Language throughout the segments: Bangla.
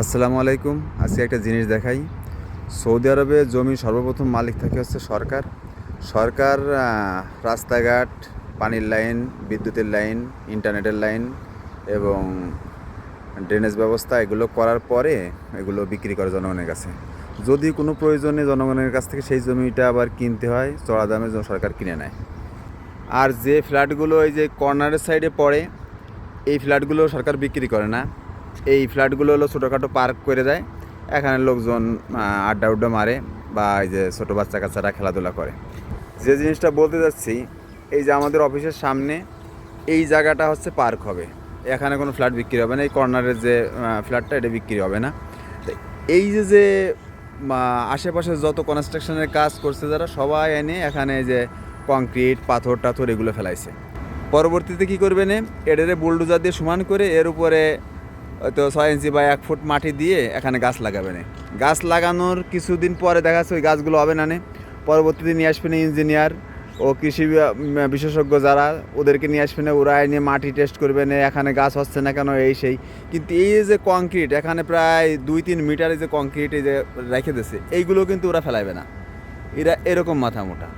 আসসালামু আলাইকুম। আজকে একটা জিনিস দেখাই। সৌদি আরবে জমি সর্বপ্রথম মালিক থাকে হচ্ছে সরকার। সরকার রাস্তাঘাট, পানির লাইন, বিদ্যুতের লাইন, ইন্টারনেটের লাইন এবং ড্রেনেজ ব্যবস্থা এগুলো করার পরে এগুলো বিক্রি করে জনগণের কাছে। যদি কোনো প্রয়োজনে জনগণের কাছ থেকে সেই জমিটা আবার কিনতে হয়, চড়া দামে সরকার কিনে নেয়। আর যে ফ্ল্যাটগুলো এই যে কর্নারের সাইডে পড়ে, এই ফ্ল্যাটগুলো সরকার বিক্রি করে না। এই ফ্ল্যাটগুলো হলো ছোটোখাটো পার্ক করে দেয়। এখানে লোকজন আড্ডা উড্ডা মারে বা এই যে ছোটো বাচ্চা কাচ্চারা খেলাধুলা করে। যে জিনিসটা বলতে যাচ্ছি, এই যে আমাদের অফিসের সামনে এই জায়গাটা হচ্ছে পার্ক হবে। এখানে কোনো ফ্ল্যাট বিক্রি হবে না। এই কর্নারের যে ফ্ল্যাটটা এটা বিক্রি হবে না। তো এই যে আশেপাশে যত কনস্ট্রাকশনের কাজ করছে যারা, সবাই এনে এখানে যে কংক্রিট, পাথর টাথর এগুলো ফেলাইছে। পরবর্তীতে কী করবে না, এটারে বুলডোজার দিয়ে সমান করে এর উপরে হয়তো 6 ইঞ্চি বা 1 ফুট মাটি দিয়ে এখানে গাছ লাগাবে না। গাছ লাগানোর কিছুদিন পরে দেখা যাচ্ছে ওই গাছগুলো হবে না। পরবর্তীতে নিয়ে আসবে না ইঞ্জিনিয়ার ও কৃষি বিশেষজ্ঞ যারা, ওদেরকে নিয়ে আসবে না। ওরা এনে মাটি টেস্ট করবে না, এখানে গাছ হচ্ছে না কেন, এই সেই। কিন্তু এই যে কংক্রিট, এখানে প্রায় 2-3 মিটারে যে কংক্রিট এই যে রেখে দিয়েছে, এইগুলো কিন্তু ওরা ফেলাইবে না। এরা এরকম মাথা মোটা।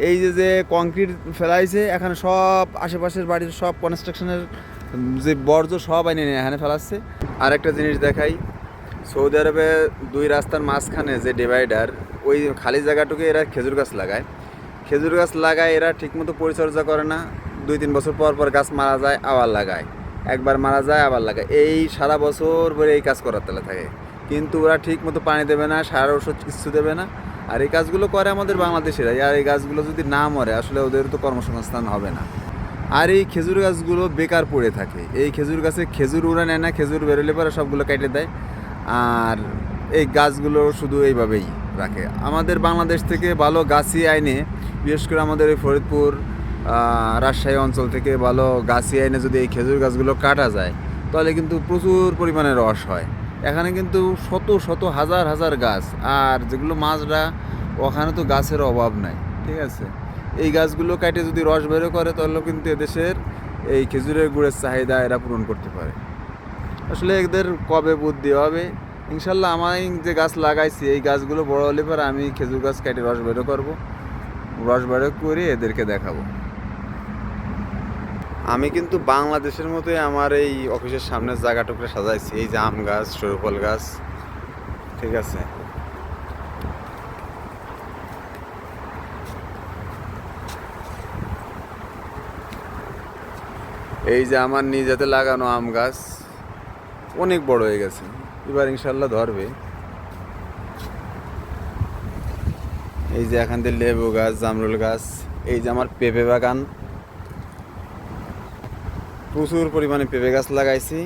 এই যে কংক্রিট ফেলাইছে, এখানে সব আশেপাশের বাড়ির সব কনস্ট্রাকশনের যে বর্জ্য সব এনে এখানে ফেলাচ্ছে। আর একটা জিনিস দেখাই, সৌদি আরবে 2 রাস্তার মাঝখানে যে ডিভাইডার, ওই খালি জায়গাটুকু এরা খেজুর গাছ লাগায়। খেজুর গাছ লাগায়, এরা ঠিকমতো পরিচর্যা করে না। 2-3 বছর পর পর গাছ মারা যায়, আবার লাগায়। একবার মারা যায়, আবার লাগায়। এই সারা বছর ধরে এই কাজ করার তালে থাকে। কিন্তু ওরা ঠিকমতো পানি দেবে না, সার ওষুধ কিছু দেবে না। আর এই কাজগুলো করে আমাদের বাংলাদেশিরাই। আর এই গাছগুলো যদি না মরে, আসলে ওদের তো কর্মসংস্থান হবে না। আর এই খেজুর গাছগুলো বেকার পড়ে থাকে। এই খেজুর গাছে খেজুর ওরা নেয় না, খেজুর বেরোলে পরে সবগুলো কেটে দেয়। আর এই গাছগুলো শুধু এইভাবেই রাখে। আমাদের বাংলাদেশ থেকে ভালো গাছই আইনে, বিশেষ করে আমাদের এই ফরিদপুর, রাজশাহী অঞ্চল থেকে ভালো গাছই আইনে যদি এই খেজুর গাছগুলো কাটা যায়, তাহলে কিন্তু প্রচুর পরিমাণে রস হয়। এখানে কিন্তু শত শত হাজার হাজার গাছ, আর যেগুলো মাছরা, ওখানে তো গাছের অভাব নাই। ঠিক আছে, এই গাছগুলো কাটে যদি রস বেরো করে, তাহলে কিন্তু এদেশের এই খেজুরের গুড়ের চাহিদা এরা পূরণ করতে পারে। আসলে এদের কবে বুদ্ধি হবে? ইনশাল্লাহ আমি যে গাছ লাগাইছি, এই গাছগুলো বড় হলে পরে আমি খেজুর গাছ কেটে রস বেরো করবো। রস বেরো করে এদেরকে দেখাবো। আমি কিন্তু বাংলাদেশের মতোই আমার এই অফিসের সামনের জায়গাটুকু সাজাইছি। এই যে আম গাছ, সরুফল গাছ, ঠিক আছে। এই যে আমার নিজেতে লাগানো আম গাছ অনেক বড় হয়ে গেছে, এবার ইনশাল্লাহ ধরবে। এই যে এখান থেকে লেবু গাছ, জামরুল গাছ, এই যে আমার পেঁপে বাগান, প্রচুর পরিমাণে পেঁপে গাছ লাগাইছি।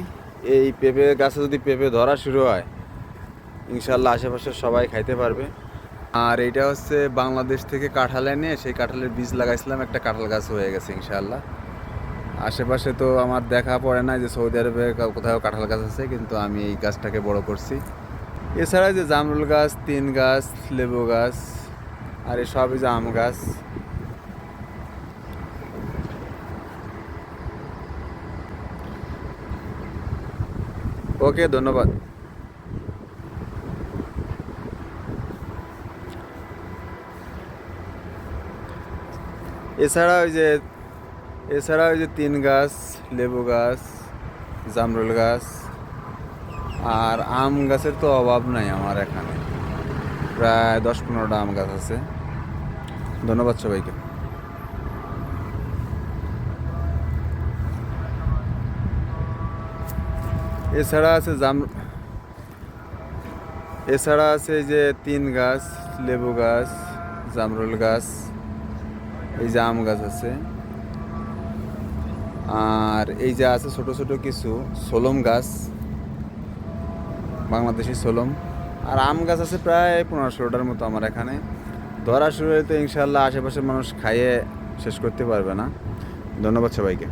এই পেঁপে গাছে যদি পেঁপে ধরা শুরু হয়, ইনশাল্লাহ আশেপাশে সবাই খাইতে পারবে। আর এইটা হচ্ছে বাংলাদেশ থেকে কাঁঠাল এনে সেই কাঁঠালের বীজ লাগাইছিলাম, একটা কাঁঠাল গাছ হয়ে গেছে ইনশাল্লাহ। আশেপাশে তো আমার দেখা পড়ে না যে সৌদি আরবে কোথাও কাঁঠাল গাছ আছে, কিন্তু আমি এই গাছটাকে বড় করছি। এছাড়া যে জামরুল গাছ, তিন গাছ, লেবু গাছ, আর এসবই যে আম গাছ। ওকে, ধন্যবাদ। এছাড়া ওই যে তিন গাছ, লেবু গাছ, জামরুল গাছ আর আম গাছের তো অভাব নাই আমার এখানে। প্রায় 10-15টা আম গাছ আছে। ধন্যবাদ সবাইকে। এছাড়া আছে এই যে তিন গাছ, লেবু গাছ, জামরুল গাছ, এই যে আম গাছ আছে। আর এই যে আছে ছোট ছোট কিছু সোলম গাছ, বাংলাদেশি সোলম। আর আম গাছ আছে প্রায় 15-16টার মতো আমার এখানে। ধরা শুরু হলে তো ইনশাল্লাহ আশেপাশের মানুষ খাইয়ে শেষ করতে পারবে না। ধন্যবাদ সবাইকে।